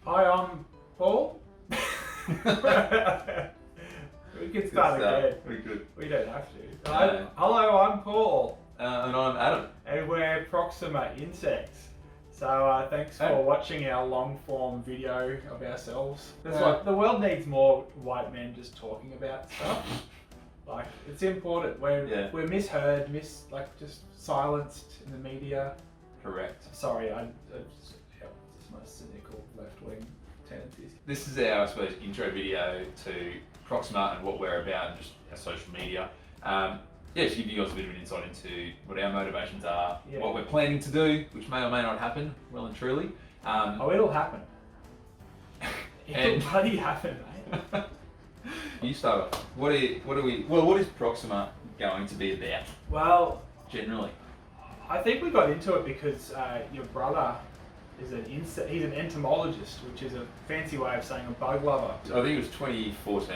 Hi, I'm Paul. We can start again. We could. We don't have to. No. Hello, I'm Paul. And I'm Adam. And we're Proxima Insects. So thanks for watching our long form video of ourselves. That's what the world needs, more white men just talking about stuff. Like, it's important. We're misheard, just silenced in the media. Correct. Sorry, it's my cynical left wing tendencies. This is our, I suppose, intro video to Proxima and what we're about and just our social media. To give you guys a bit of an insight into what our motivations are, what we're planning to do, which may or may not happen, well and truly. It'll happen. It'll bloody happen, mate. You start off. What is Proxima going to be about? Well, generally, I think we got into it because your brother is he's an entomologist, which is a fancy way of saying a bug lover. I think it was 2014,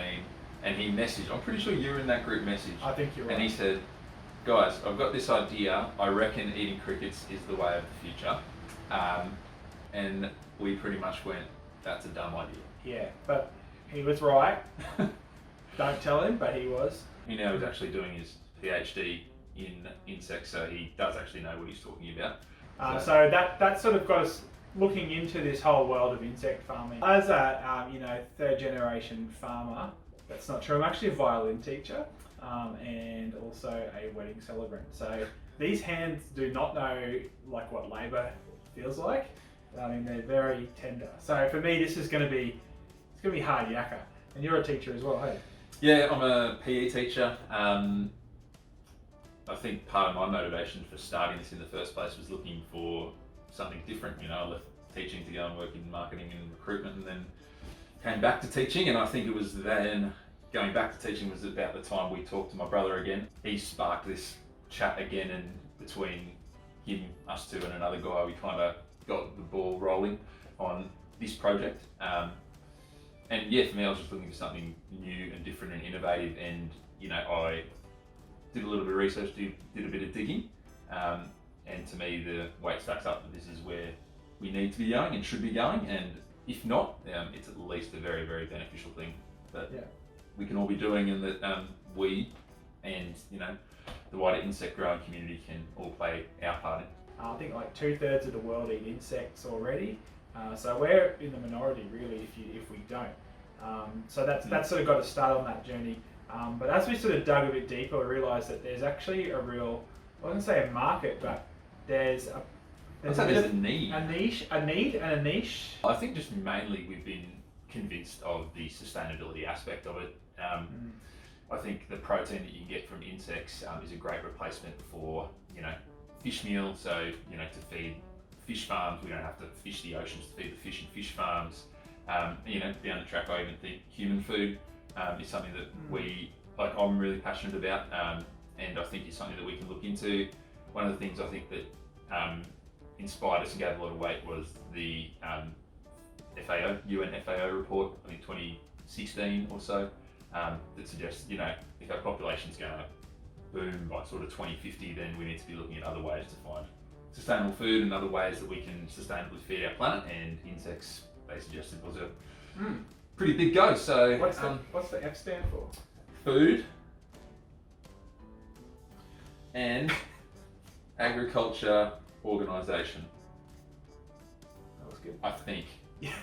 and he messaged, I'm pretty sure you were in that group message. I think you're right. And he said, guys, I've got this idea, I reckon eating crickets is the way of the future. And we pretty much went, that's a dumb idea. Yeah, but he was right. Don't tell him, but he was. He now is actually doing his PhD in insects, so he does actually know what he's talking about. So that sort of got us looking into this whole world of insect farming. As a third generation farmer, that's not true. I'm actually a violin teacher and also a wedding celebrant. So these hands do not know what labour feels like. I mean, they're very tender. So for me, this is going to be hard yakka. And you're a teacher as well, hey? Yeah, I'm a PE teacher. I think part of my motivation for starting this in the first place was looking for something different. I left teaching to go and work in marketing and recruitment, and then came back to teaching. And I think it was then going back to teaching was about the time we talked to my brother again. He sparked this chat again, and between him, us two, and another guy, we kind of got the ball rolling on this project. And yeah, for me, I was just looking for something new and different and innovative. And I did a little bit of research, did a bit of digging, and to me, the weight stacks up that this is where we need to be going and should be going. And if not, it's at least a very, very beneficial thing that we can all be doing, and that we and the wider insect growing community can all play our part in. I think 2/3 of the world eat insects already, so we're in the minority really if we don't. So that's sort of got us started on that journey. But as we sort of dug a bit deeper, we realised that there's actually a real, I wouldn't say a market, but there's a need. A niche and a niche. I think just mainly we've been convinced of the sustainability aspect of it. I think the protein that you get from insects is a great replacement for fish meal. So to feed fish farms, we don't have to fish the oceans to feed the fish in fish farms. Down the track, I even think human food is something that I'm really passionate about, and I think is something that we can look into. One of the things I think that inspired us and gave a lot of weight was the UN FAO report, I think 2016 or so, that suggests if our population's going to boom by sort of 2050, then we need to be looking at other ways to find sustainable food and other ways that we can sustainably feed our planet. And insects, they suggested, was a pretty big go. So what's the F stand for? Food and Agriculture Organisation. That was good. I think. Yeah,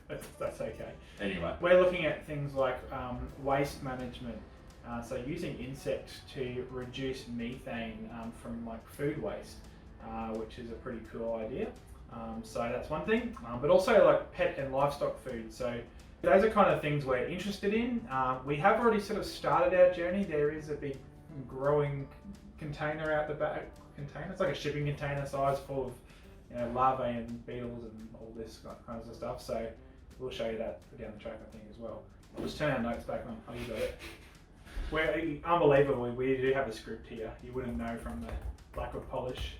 that's okay. Anyway, we're looking at things like waste management. So using insects to reduce methane from food waste, which is a pretty cool idea. So that's one thing, but also pet and livestock food. So those are kind of things we're interested in. We have already sort of started our journey. There is a big growing container out the back. It's like a shipping container size full of larvae and beetles and all this kinds of stuff. So we'll show you that down the track, I think, as well. I'll just turn our notes back on. Oh, you got it. Unbelievably, we do have a script here. You wouldn't know from the lack of polish.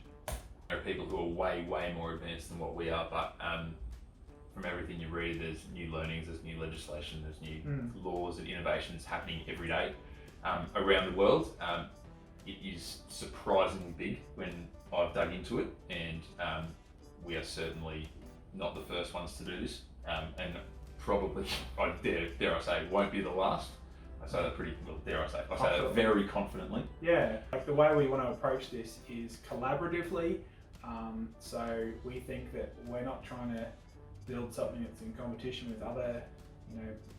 There are people who are way, way more advanced than what we are, but from everything you read, there's new learnings, there's new legislation, there's new laws and innovations happening every day around the world. It is surprisingly big when I've dug into it, and we are certainly not the first ones to do this. and probably, I dare I say, won't be the last. I say that pretty well, dare I say that very confidently. Yeah, like the way we want to approach this is collaboratively. So we think that we're not trying to build something that's in competition with other,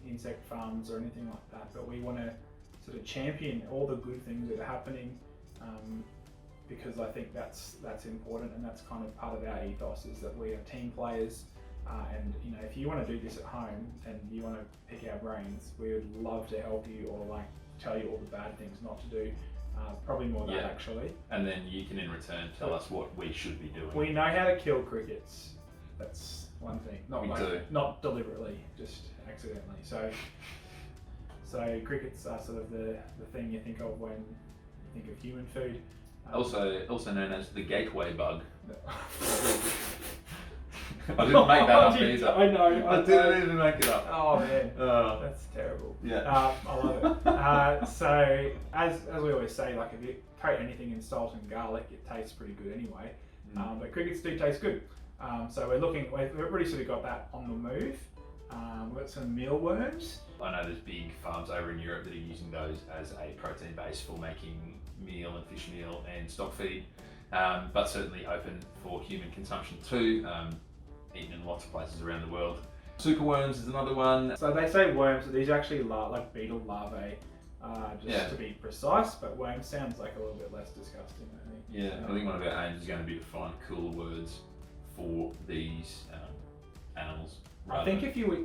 insect farms or anything like that, but we want to sort of champion all the good things that are happening, because I think that's important, and that's kind of part of our ethos, is that we are team players. And if you want to do this at home and you want to pick our brains, we would love to help you, or like tell you all the bad things not to do. Probably more than that, actually. And then you can in return tell us what we should be doing. We know how to kill crickets. That's one thing. Not deliberately, just accidentally. So crickets are sort of the thing you think of when you think of human food. Also known as the gateway bug. I didn't make that up either. I know. I didn't even make it up. Oh man, that's terrible. Yeah. I love it. So as we always say, like if you coat anything in salt and garlic, it tastes pretty good anyway. But crickets do taste good. So we've already sort of got that on the move. We've got some mealworms. I know there's big farms over in Europe that are using those as a protein base for making meal and fish meal and stock feed, but certainly open for human consumption too. Eaten in lots of places around the world. Superworms is another one. So they say worms, but these are actually like beetle larvae, to be precise, but worm sounds like a little bit less disgusting, I think. Yeah, I think one of our aims is going to be to find cooler words for these animals. I think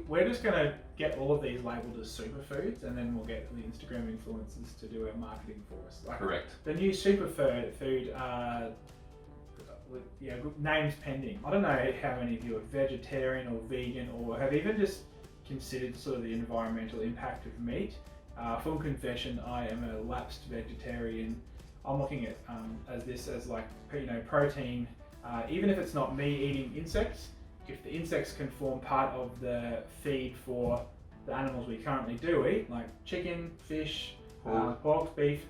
we're just going to get all of these labelled as superfoods, and then we'll get the Instagram influencers to do our marketing for us. Correct. The new superfood names pending. I don't know how many of you are vegetarian or vegan, or have even just considered sort of the environmental impact of meat. Full confession, I am a lapsed vegetarian. I'm looking at as like protein, even if it's not me eating insects. If the insects can form part of the feed for the animals we currently do eat, like chicken, fish, pork, beef,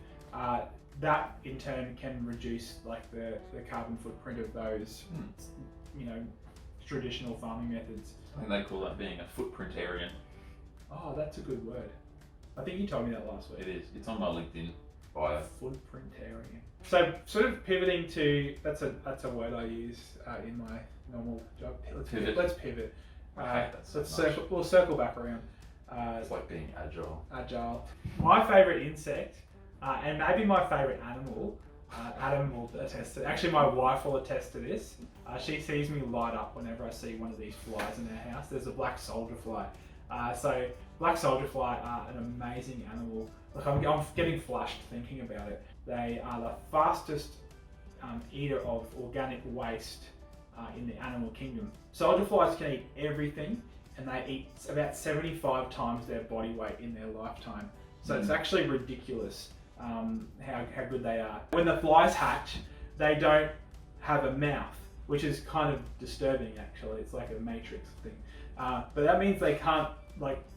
that in turn can reduce like the carbon footprint of those, traditional farming methods. I think they call that being a footprintarian. Oh, that's a good word. I think you told me that last week. It is. It's on my LinkedIn bio. Footprintarian. So sort of pivoting to, that's a word I use in my normal job. Let's pivot. I hate that so much. We'll circle back around. It's like being agile. My favourite insect, and maybe my favourite animal, Adam will attest to. Actually, my wife will attest to this. She sees me light up whenever I see one of these flies in our house. There's a black soldier fly. So black soldier fly are an amazing animal. Look, I'm getting flushed thinking about it. They are the fastest eater of organic waste in the animal kingdom. Soldier flies can eat everything, and they eat about 75 times their body weight in their lifetime. So it's actually ridiculous how good they are. When the flies hatch, they don't have a mouth, which is kind of disturbing actually. It's like a matrix thing. But that means they can't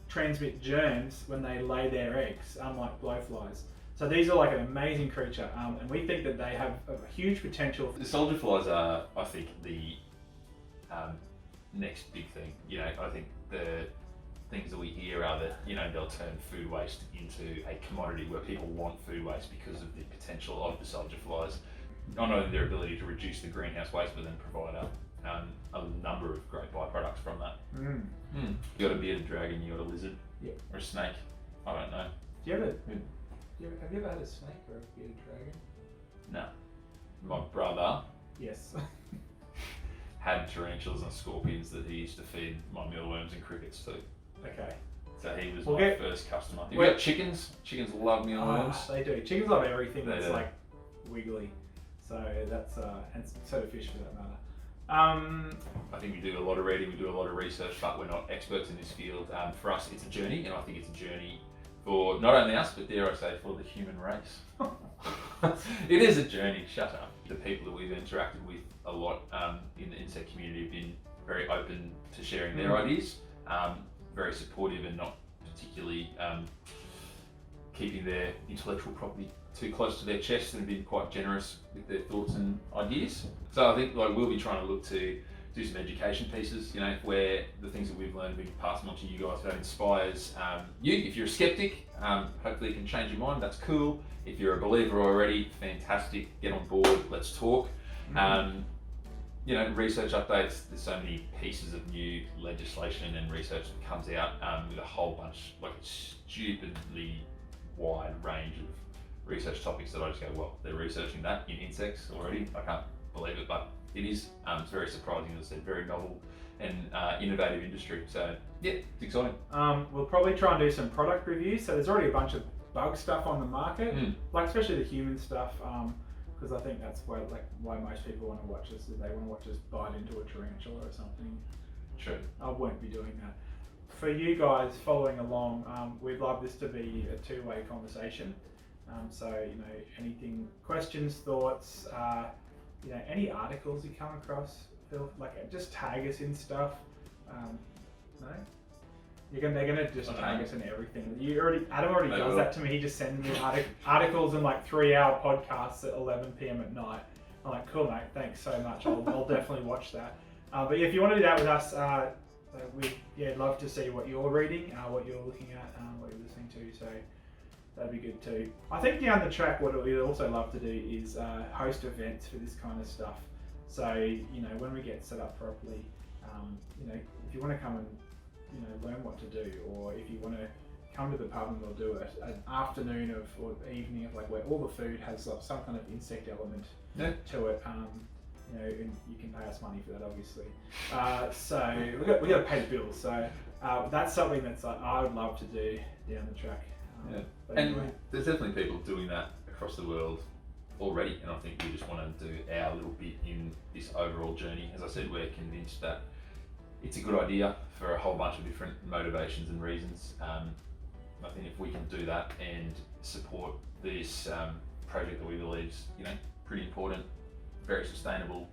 transmit germs when they lay their eggs, unlike blowflies. So these are like an amazing creature, and we think that they have a huge potential. The soldier flies are, I think, the next big thing. I think the things that we hear are that they'll turn food waste into a commodity where people want food waste because of the potential of the soldier flies. Not only their ability to reduce the greenhouse waste, but then provide a number of great byproducts from that. You got a bearded dragon, you got a lizard, or a snake. I don't know. Have you ever had a snake or a bearded dragon? No. My brother Yes. had tarantulas and scorpions that he used to feed my mealworms and crickets to. Okay. So he was my first customer. You've got chickens. Chickens love mealworms. They do. Chickens love everything They that's do. like wiggly. So that's and so do fish for that matter. I think we do a lot of reading, we do a lot of research, but we're not experts in this field. For us, it's a journey, and I think it's a journey for not only us, but dare I say, for the human race. It is a journey, shut up. The people that we've interacted with a lot in the insect community have been very open to sharing their ideas, very supportive and not particularly keeping their intellectual property too close to their chest, and been quite generous with their thoughts and ideas. So I think we'll be trying to look to do some education pieces, you know, where the things that we've learned we can pass them on to you guys. If that inspires you. If you're a skeptic, hopefully you can change your mind. That's cool. If you're a believer already, fantastic. Get on board. Let's talk. You know, research updates. There's so many pieces of new legislation and research that comes out with a whole bunch, like a stupidly wide range of research topics that I just go, well, they're researching that in insects already. I can't believe it, but it is. It's very surprising, as I said, very novel and innovative industry. So yeah, it's exciting. We'll probably try and do some product reviews. So there's already a bunch of bug stuff on the market, like especially the human stuff, because I think that's why most people want to watch this. Is they want to watch us bite into a tarantula or something. True. I won't be doing that. For you guys following along, we'd love this to be a two-way conversation. So you know, anything, questions, thoughts, you know, any articles you come across, feel like just tag us in stuff. No, they're gonna just tag us in everything. Adam already does that to me. He just sends me articles and like 3-hour podcasts at 11 p.m. at night. I'm like, cool, mate. Thanks so much. I'll definitely watch that. But if you want to do that with us, we'd love to see what you're reading, what you're looking at, what you're listening to. So that'd be good too. I think down the track, what we'd also love to do is host events for this kind of stuff. So you know, when we get set up properly, you know, if you want to come and learn what to do, or if you want to come to the pub and we'll do it, an afternoon or evening of like where all the food has like some kind of insect element to it. You know, and you can pay us money for that, obviously. So we got to pay the bills. So that's something that's I would love to do down the track. And anyway, there's definitely people doing that across the world already, and I think we just want to do our little bit in this overall journey. As I said, we're convinced that it's a good idea for a whole bunch of different motivations and reasons. I think if we can do that and support this project that we believe is, you know, pretty important, very sustainable,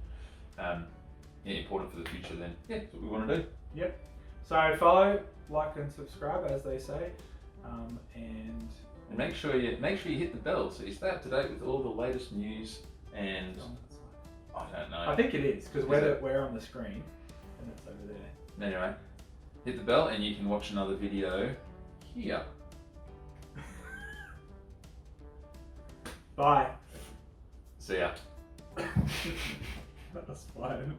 important for the future, then yeah, that's what we want to do. Yep. So follow, like, and subscribe, as they say, and make sure you hit the bell so you stay up to date with all the latest news. And I don't know. I think it is because we're on the screen and it's over there. Anyway, hit the bell and you can watch another video here. Bye. See ya. That was fun.